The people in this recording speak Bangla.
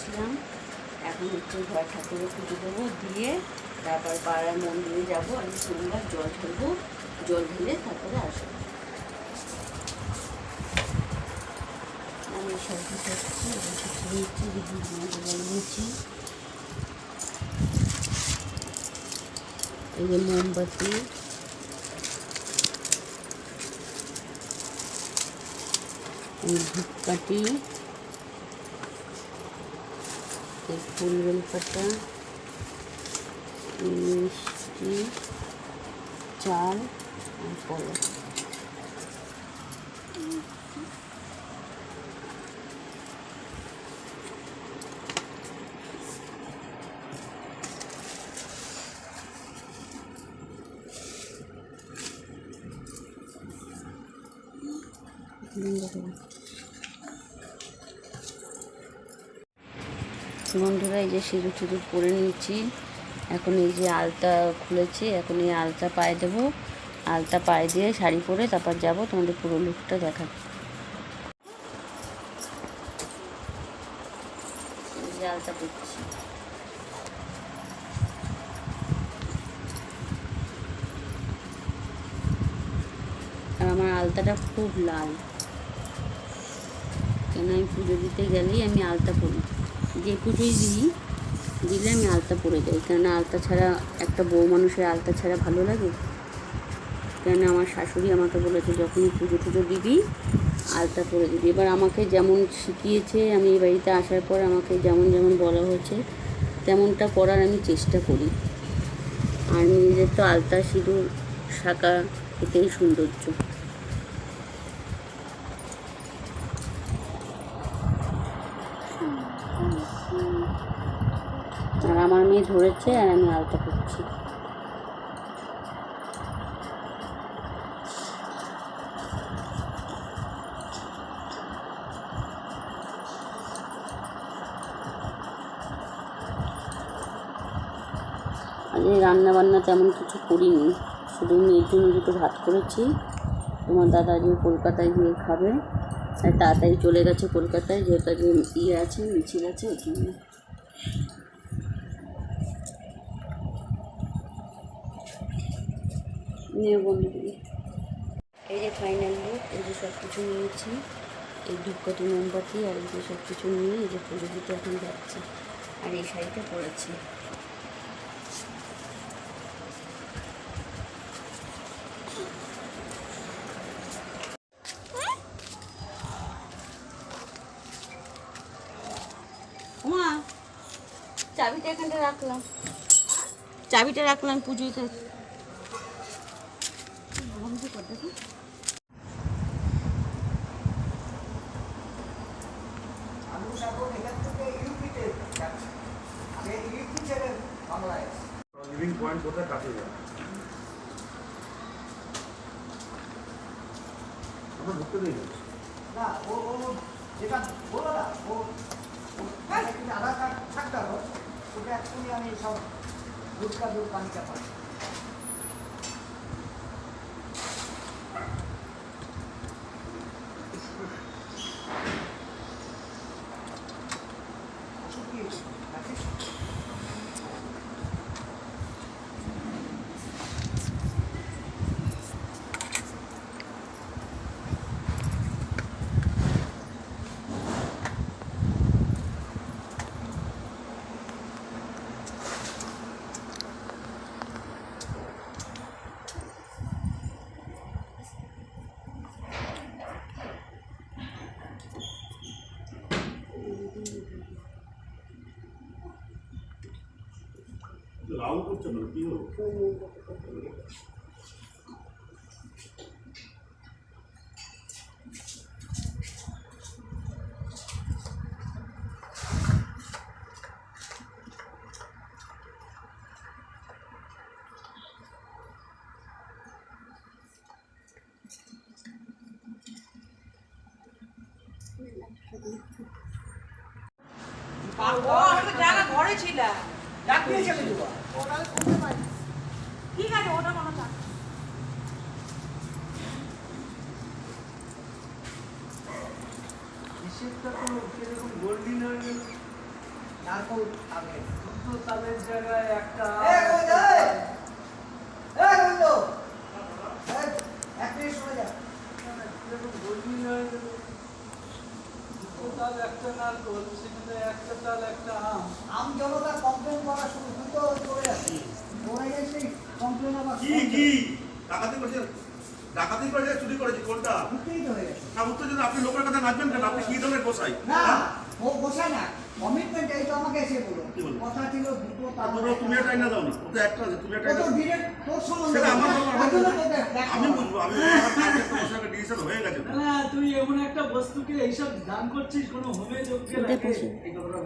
বসলাম। এখন হচ্ছে ঘর ঠাকুরে পুজো দেবো, দিয়ে তারপর পাড়ার মন্দিরে যাবো। আমি সোমবার জল ঢালবো, জল ঢেলে তারপরে আসবো। আমি সবজি নিচ্ছি, নিচ্ছি। এই যে মোমবাতি, এই ধূপকাঠি, এই ফুল বেলপাতা, মিষ্টি, চাল আর কলা। বন্ধুরা, এই যে সিঁদুর টিঁদুর পরে নিচ্ছি। এখন এই যে আলতা খুলেছি, এখন এই আলতা পায়ে দেবো। আলতা পায়ে দিয়ে শাড়ি পরে তারপর যাবো, তোমাদের পুরো লুকটা দেখাচ্ছি। এই যে আলতা পরছি। আর আমার আলতাটা খুব লাল, কেন আমি পুজো দিতে গেলেই আমি আলতা পরি। যে পুজোই দিলে আমি আলতা পরে যাই, কেননা আলতা ছাড়া একটা বউ মানুষের আলতা ছাড়া ভালো লাগে। কেন আমার শাশুড়ি আমাকে বলেছে, যখনই পুজো টুজো দিবি আলতা পরে দিবি। এবার আমাকে যেমন শিখিয়েছে, আমি এই বাড়িতে আসার পর আমাকে যেমন যেমন বলা হয়েছে তেমনটা করার আমি চেষ্টা করি। আর নিজের তো আলতা সিঁদুর শাঁকা, এতেই সৌন্দর্য। আর আমার মেয়ে ধরেছে আর আমি আলতা করছি। আজ রান্না বান্না তেমন কিছু করিনি, শুধু মেয়ের জন্য দুটো ভাত করেছি। তোমার দাদা যে কলকাতায় গিয়ে খাবে, তাই তাড়াতাড়ি চলে গেছে কলকাতায়, যেহেতু আজকে ইয়ে আছে, মিছিল আছে, ওই জন্য। নিয়ে বন্ধুগুলি, এই যে ফাইনাল লুক। এই যে সব কিছু নিয়েছি, এই ধূপকাঠি, মোমবাতি আর এই যে সব কিছু নিয়ে এই যে পুজো দিতে এখন যাচ্ছি। আর এই শাড়িটা পরেছি। মা, চাবিটা এখানটা রাখলাম, চাবিটা রাখলাম পুজোতে। বন্ধ কর দেখো। লিভিং পয়েন্ট কোথায় কাছে যাবে? আমরা ঢুকতে দিই না, ও যেটা বলো না, ও আধার কার্ড থাকতে হবে, ওটা অ্যাকচুয়ালি আমি সব দুধ পানিটা পাই। লাউ করছে না কি হলো? জায়গা ঘরে ছিল, ঠিক আছে, ওটা কোনো থাক। হিসেবটা তো কিরকম গোল্ডিন হয়ে গেল। নারকোল থাকে। দুটো তালের জায়গায় একটা গোবিন্দ, গোবিন্দ, এক মিনিট শুনে যা। বলবি না, দুটো তাল একটা নারকোল, সেখানে একটা তাল একটা আম। আম জনতা কমপ্লেন করা শুরু, তুই তো করে যাচ্ছিস। ওরা এসে কমপ্লেন আবার কি ডাকাতি করেছে, ডাকাতি করেছে, চুরি করেছে, কোনটা? উত্তেজিত হয়ে গেছে। না উত্তর যদি আপনি লোকের কথা নাচবেন কেন? আপনি কি ধরনের গোসাই? না, ও বসায় না। কমিটমেন্ট এই তো আমাকে এসে বলো। কি বললো? কথা ছিল দুটো তাল। তুমি একটা আইনা দাও না, ও তো একটা আছে, তুমি একটা ও আইনা তো দাও। ডিরেক্ট তোর সম্বন্ধে। সেটা আমার ব্যাপার, আমার ওই জন্য ব্যাপার। তোকে দেখা আমি হলো। বুঝবো, আমি ডিসিশন হয়ে গেছে। না না, তুই এমন একটা বস্তুকে এইসব দান করছিস কোনো হোমে যোগ্য ওদের লাগে পাশে। এই কথাটা